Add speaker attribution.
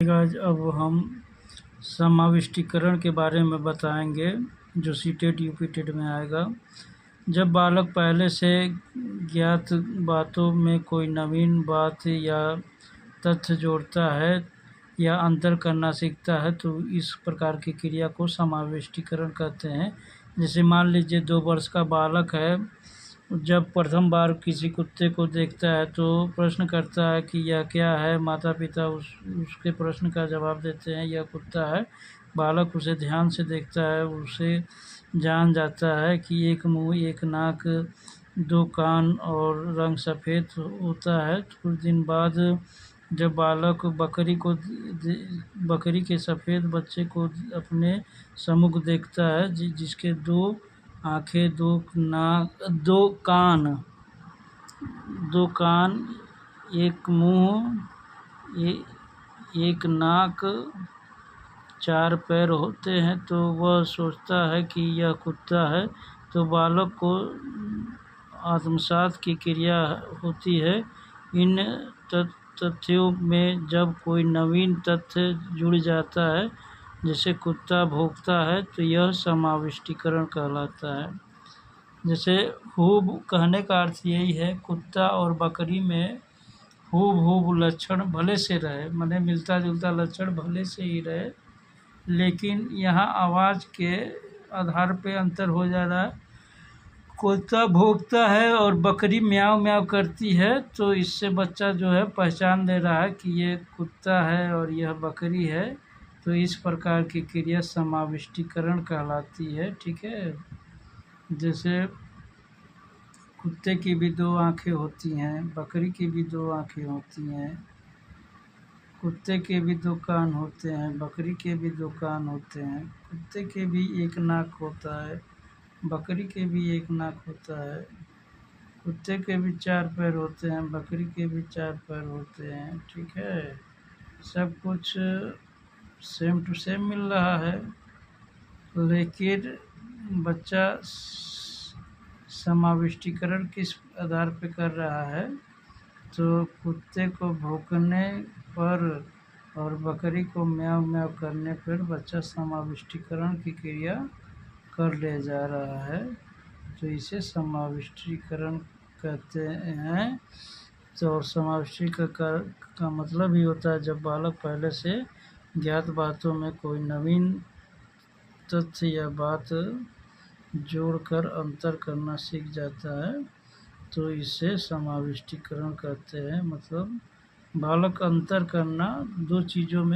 Speaker 1: Guys अब हम समाविष्टीकरण के बारे में बताएंगे जो सीटेट यूपीटेट में आएगा। जब बालक पहले से ज्ञात बातों में कोई नवीन बात या तथ्य जोड़ता है या अंतर करना सीखता है तो इस प्रकार की क्रिया को समाविष्टीकरण कहते हैं। जैसे मान लीजिए 2 वर्ष का बालक है, जब प्रथम बार किसी कुत्ते को देखता है तो प्रश्न करता है कि यह क्या है। माता पिता उसके प्रश्न का जवाब देते हैं यह कुत्ता है। बालक उसे ध्यान से देखता है, उसे जान जाता है कि एक मुंह, एक नाक, 2 कान और रंग सफ़ेद होता है। कुछ दिन बाद जब बालक बकरी के सफ़ेद बच्चे को अपने सम्मुख देखता है जिसके 2 आँखें, 2 कान, एक मुंह, एक नाक, 4 पैर होते हैं तो वह सोचता है कि यह कुत्ता है। तो बालक को आत्मसात की क्रिया होती है। इन तथ्यों में जब कोई नवीन तथ्य जुड़ जाता है, जैसे कुत्ता भौंकता है, तो यह समाविष्टीकरण कहलाता है। जैसे हूब कहने का अर्थ यही है, कुत्ता और बकरी में हूब लक्षण भले से रहे, माने मिलता जुलता लक्षण भले से ही रहे, लेकिन यहाँ आवाज़ के आधार पे अंतर हो जा रहा है। कुत्ता भौंकता है और बकरी म्याऊं म्याऊं करती है, तो इससे बच्चा जो है पहचान ले रहा है कि ये कुत्ता है और यह बकरी है। तो इस प्रकार की क्रिया समाविष्टीकरण कहलाती है। ठीक है। जैसे कुत्ते की भी 2 आँखें होती हैं, बकरी की भी 2 आँखें होती हैं, कुत्ते के भी 2 कान होते हैं, बकरी के भी 2 कान होते हैं, कुत्ते के भी 1 नाक होता है, बकरी के भी 1 नाक होता है, कुत्ते के भी 4 पैर होते हैं, बकरी के भी 4 पैर होते हैं। ठीक है। सब कुछ सेम टू सेम मिल रहा है, लेकिन बच्चा समाविष्टीकरण किस आधार पे कर रहा है, तो कुत्ते को भौंकने पर और बकरी को म्याऊं म्याऊं करने पर बच्चा समाविष्टीकरण की क्रिया कर ले जा रहा है, तो इसे समाविष्टीकरण कहते हैं। तो समाविष्टीकरण का मतलब ही होता है जब बालक पहले से ज्ञात बातों में कोई नवीन तथ्य या बात जोड़कर अंतर करना सीख जाता है, तो इसे समाविष्टीकरण कहते हैं। मतलब बालक अंतर करना 2 चीज़ों में